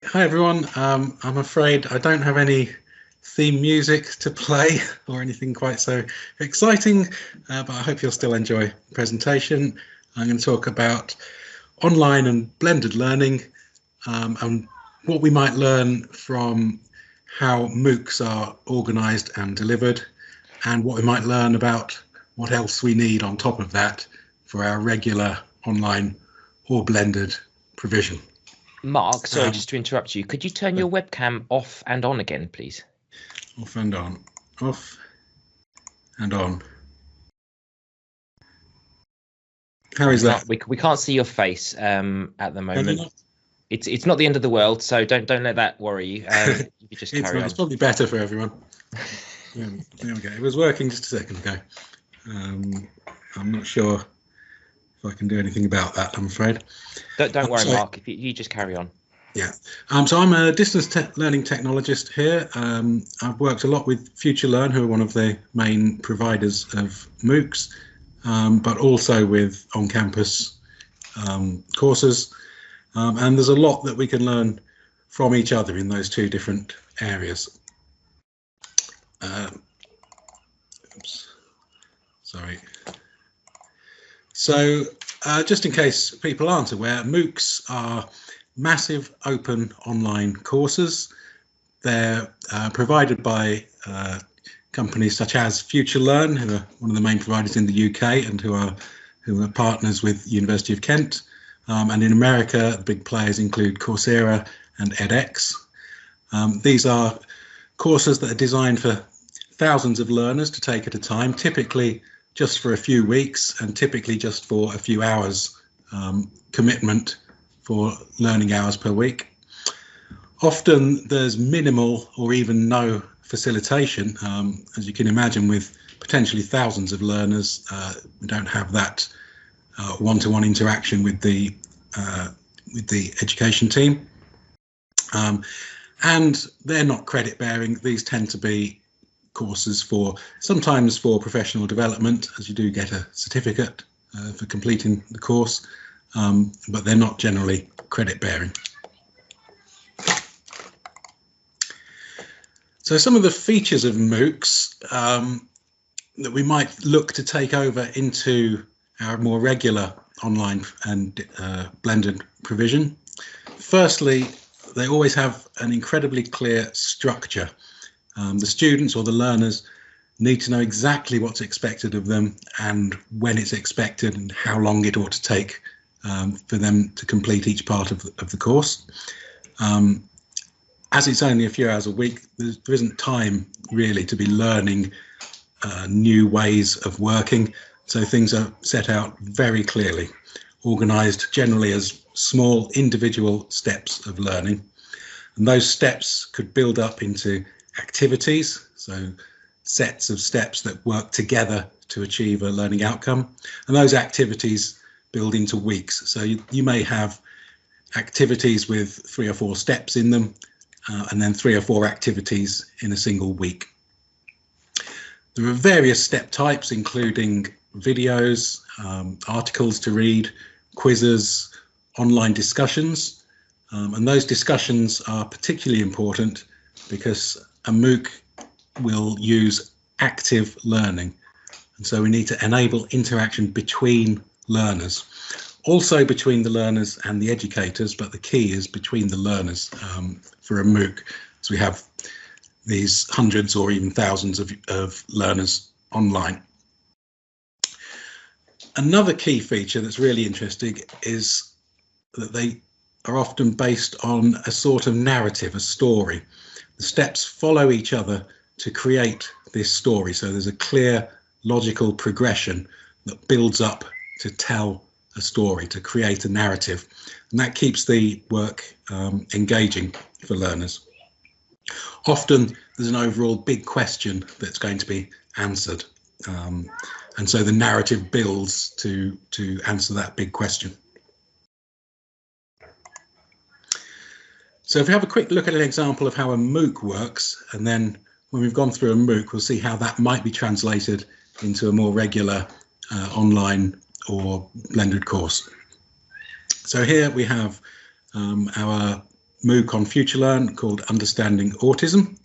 Hi everyone. I'm afraid I don't have any theme music to play or anything quite so exciting, but I hope you'll still enjoy the presentation. I'm going to talk about online and blended learning and what we might learn from how MOOCs are organised and delivered, and what we might learn about what else we need on top of that for our regular online or blended provision. Mark, sorry, just to interrupt you, could you turn your webcam off and on again, please? Off and on, off and on. How is that? We can't see your face at the moment. It's not the end of the world, so don't let that worry you. You just carry on. It's probably better for everyone. There we go. It was working just a second ago. I'm not sure if I can do anything about that, I'm afraid. Don't worry, Mark. If you just carry on. Yeah. So I'm a distance learning technologist here. I've worked a lot with FutureLearn, who are one of the main providers of MOOCs, but also with on-campus courses. And there's a lot that we can learn from each other in those two different areas. Oops. Sorry. So just in case people aren't aware, MOOCs are massive open online courses. They're provided by companies such as FutureLearn, who are one of the main providers in the UK and who are partners with University of Kent. And in America, the big players include Coursera and edX. These are courses that are designed for thousands of learners to take at a time, typically just for a few weeks and typically just for a few hours commitment for learning hours per week. Often there's minimal or even no facilitation. As you can imagine, with potentially thousands of learners, we don't have that one-to-one interaction with the education team. And they're not credit bearing. These tend to be courses sometimes for professional development, as you do get a certificate for completing the course, but they're not generally credit bearing. So some of the features of MOOCs that we might look to take over into our more regular online and blended provision. Firstly, they always have an incredibly clear structure. The students or the learners need to know exactly what's expected of them and when it's expected and how long it ought to take for them to complete each part of the course. As it's only a few hours a week, there isn't time really to be learning new ways of working. So things are set out very clearly, organised generally as small individual steps of learning. And those steps could build up into activities, so sets of steps that work together to achieve a learning outcome. And those activities build into weeks. So you may have activities with 3 or 4 steps in them, and then 3 or 4 activities in a single week. There are various step types, including videos, articles to read, quizzes, online discussions. And those discussions are particularly important because a MOOC will use active learning. And so we need to enable interaction between learners, also between the learners and the educators, but the key is between the learners for a MOOC. So we have these hundreds or even thousands of learners online. Another key feature that's really interesting is that they are often based on a sort of narrative, a story. The steps follow each other to create this story. So there's a clear logical progression that builds up to tell a story, to create a narrative. And that keeps the work engaging for learners. Often there's an overall big question that's going to be answered. And so the narrative builds to answer that big question. So if we have a quick look at an example of how a MOOC works, and then when we've gone through a MOOC, we'll see how that might be translated into a more regular online or blended course. So here we have our MOOC on FutureLearn called Understanding Autism.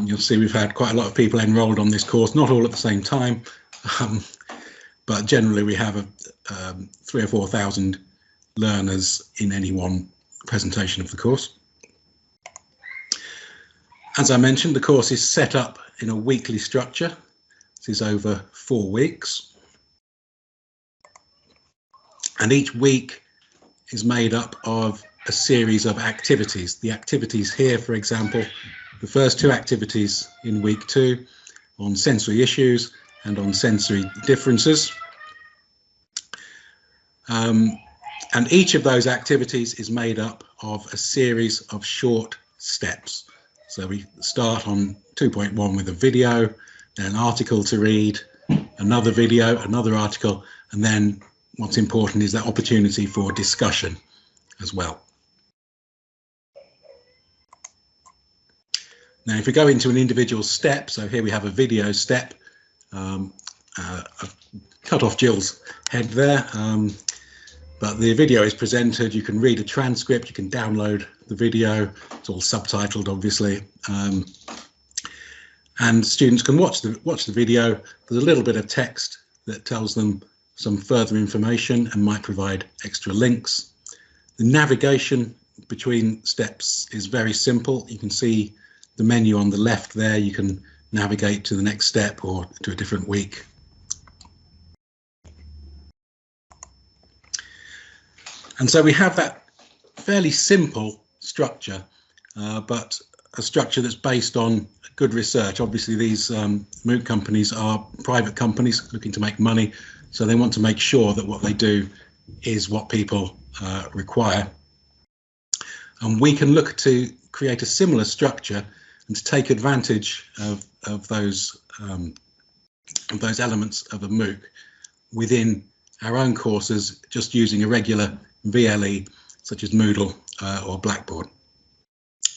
You'll see we've had quite a lot of people enrolled on this course, not all at the same time, but generally we have 3,000 or 4,000 learners in any one presentation of the course. As I mentioned, the course is set up in a weekly structure. This is over 4 weeks. And each week is made up of a series of activities. The activities here, for example, the first 2 activities in week 2 on sensory issues and on sensory differences. And each of those activities is made up of a series of short steps. So we start on 2.1 with a video, then an article to read, another video, another article, and then what's important is that opportunity for discussion as well. Now, if we go into an individual step, so here we have a video step. I've cut off Jill's head there, but the video is presented. You can read a transcript, you can download the video. It's all subtitled, obviously, and students can watch the video. There's a little bit of text that tells them some further information and might provide extra links. The navigation between steps is very simple. You can see the menu on the left there. You can navigate to the next step or to a different week. And so we have that fairly simple structure, but a structure that's based on good research. Obviously, these MOOC companies are private companies looking to make money, so they want to make sure that what they do is what people require. And we can look to create a similar structure and to take advantage of those elements of a MOOC within our own courses, just using a regular VLE such as Moodle or Blackboard.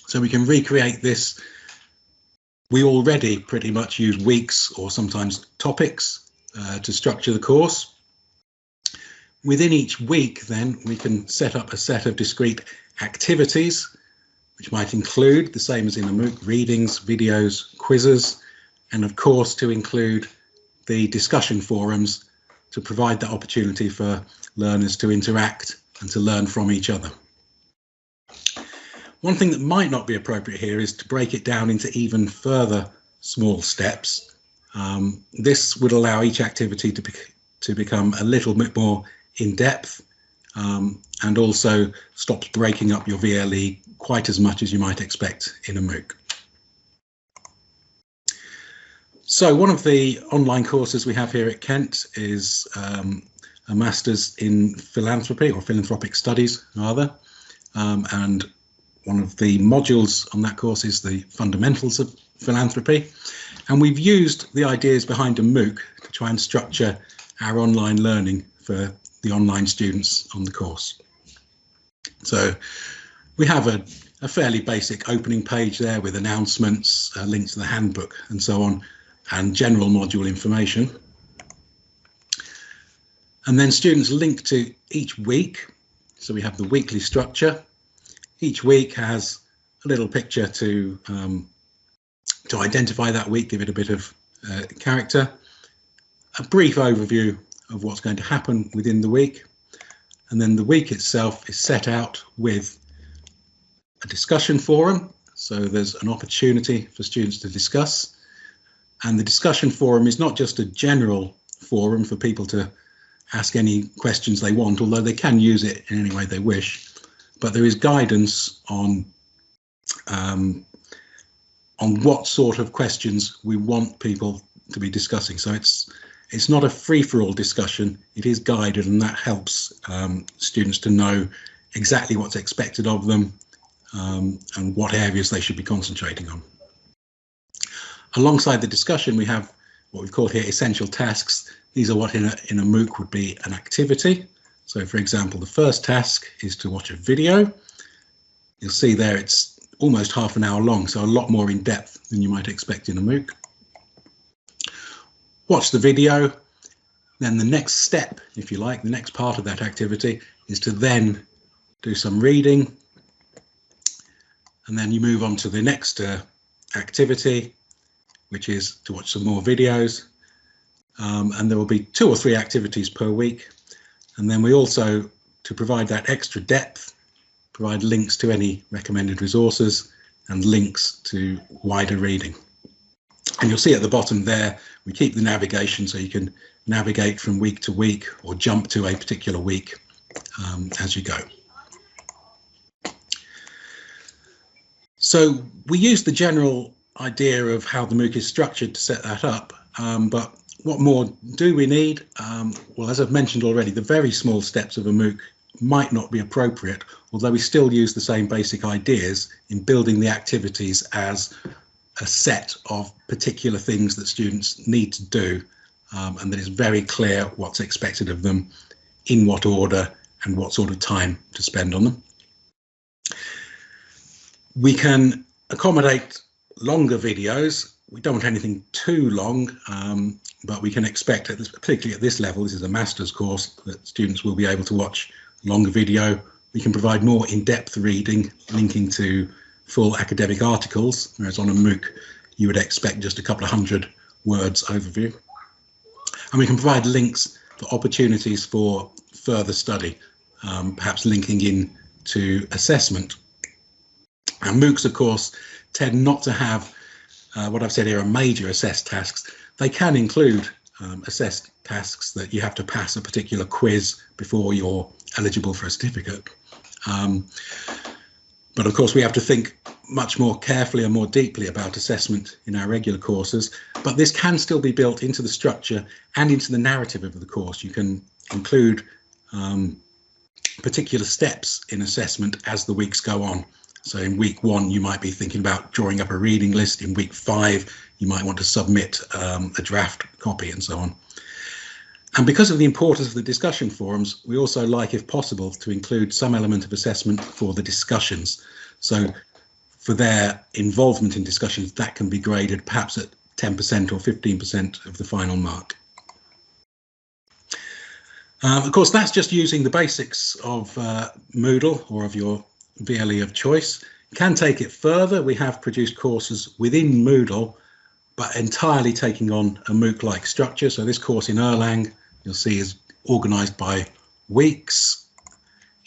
So we can recreate this. We already pretty much use weeks or sometimes topics to structure the course. Within each week, then, we can set up a set of discrete activities, which might include, the same as in a MOOC, readings, videos, quizzes, and of course to include the discussion forums to provide that opportunity for learners to interact and to learn from each other. One thing that might not be appropriate here is to break it down into even further small steps. This would allow each activity to become a little bit more in depth, and also stops breaking up your VLE quite as much as you might expect in a MOOC. So one of the online courses we have here at Kent is a Master's in Philanthropy, or Philanthropic Studies rather, and one of the modules on that course is the Fundamentals of Philanthropy, and we've used the ideas behind a MOOC to try and structure our online learning for the online students on the course. So we have a fairly basic opening page there with announcements, links to the handbook and so on, and general module information. And then students link to each week. So we have the weekly structure. Each week has a little picture to identify that week, give it a bit of character, a brief overview of what's going to happen within the week, and then the week itself is set out with a discussion forum. So there's an opportunity for students to discuss, and the discussion forum is not just a general forum for people to ask any questions they want, although they can use it in any way they wish, but there is guidance on what sort of questions we want people to be discussing. So it's not a free-for-all discussion, it is guided, and that helps students to know exactly what's expected of them and what areas they should be concentrating on. Alongside the discussion, we have what we've called here essential tasks. These are what in a MOOC would be an activity. So for example, the first task is to watch a video. You'll see there it's almost half an hour long, so a lot more in depth than you might expect in a MOOC. Watch the video, then the next step, if you like, the next part of that activity is to then do some reading, and then you move on to the next activity, which is to watch some more videos. And there will be 2 or 3 activities per week. And then we also, to provide that extra depth, provide links to any recommended resources and links to wider reading. And you'll see at the bottom there, we keep the navigation so you can navigate from week to week or jump to a particular week as you go. So we use the general idea of how the MOOC is structured to set that up, but what more do we need? Well, as I've mentioned already, the very small steps of a MOOC might not be appropriate, although we still use the same basic ideas in building the activities as a set of particular things that students need to do, and that it's very clear what's expected of them, in what order, and what sort of time to spend on them. We can accommodate longer videos. We don't want anything too long, but we can expect, particularly at this level, this is a master's course, that students will be able to watch longer video. We can provide more in-depth reading, linking to full academic articles, whereas on a MOOC you would expect just a couple of 100 words overview. And we can provide links for opportunities for further study, perhaps linking in to assessment. And MOOCs, of course, tend not to have what I've said here are major assessed tasks. They can include assessed tasks that you have to pass a particular quiz before you're eligible for a certificate. But of course, we have to think much more carefully and more deeply about assessment in our regular courses. But this can still be built into the structure and into the narrative of the course. You can include particular steps in assessment as the weeks go on. So in week 1, you might be thinking about drawing up a reading list. In week 5, you might want to submit a draft copy and so on. And because of the importance of the discussion forums, we also like, if possible, to include some element of assessment for the discussions. So for their involvement in discussions, that can be graded perhaps at 10% or 15% of the final mark. Of course, that's just using the basics of Moodle or of your VLE of choice. Can take it further. We have produced courses within Moodle, but entirely taking on a MOOC-like structure. So this course in Erlang, you'll see, is organised by weeks.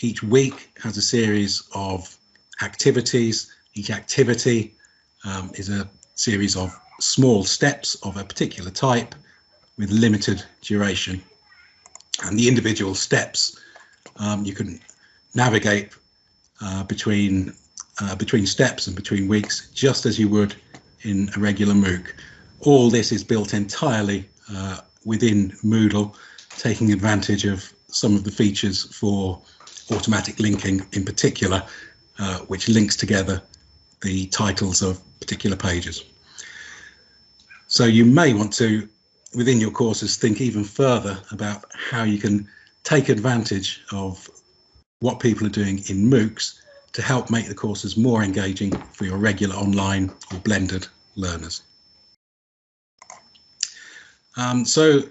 Each week has a series of activities. Each activity is a series of small steps of a particular type with limited duration. And the individual steps, you can navigate between steps and between weeks, just as you would in a regular MOOC. All this is built entirely within Moodle, taking advantage of some of the features for automatic linking in particular, which links together the titles of particular pages. So you may want to, within your courses, think even further about how you can take advantage of what people are doing in MOOCs to help make the courses more engaging for your regular online or blended learners. So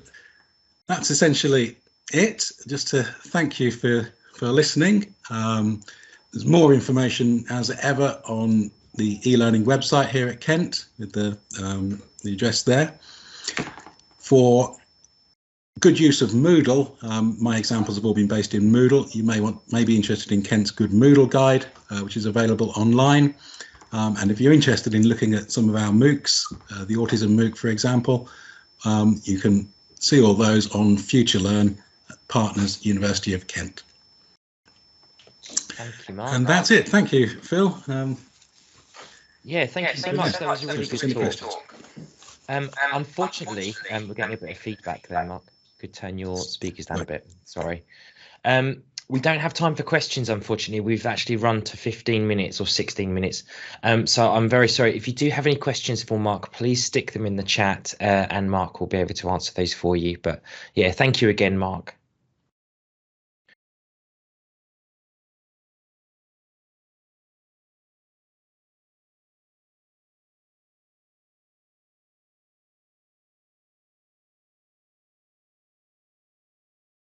that's essentially it. Just to thank you for listening. There's more information as ever on the e-learning website here at Kent with the address there. For good use of Moodle, my examples have all been based in Moodle. You may be interested in Kent's Good Moodle Guide, which is available online. And if you're interested in looking at some of our MOOCs, the Autism MOOC, for example, you can see all those on FutureLearn at Partners University of Kent. Thank you, Mark. And that's it. Thank you, Phil. Yeah, thank you so much. That was a really good talk. Unfortunately, we're getting a bit of feedback there, Mark. Could turn your speakers down a bit. Sorry. We don't have time for questions, unfortunately. We've actually run to 15 minutes or 16 minutes. So I'm very sorry. If you do have any questions for Mark, please stick them in the chat and Mark will be able to answer those for you. But yeah, thank you again, Mark.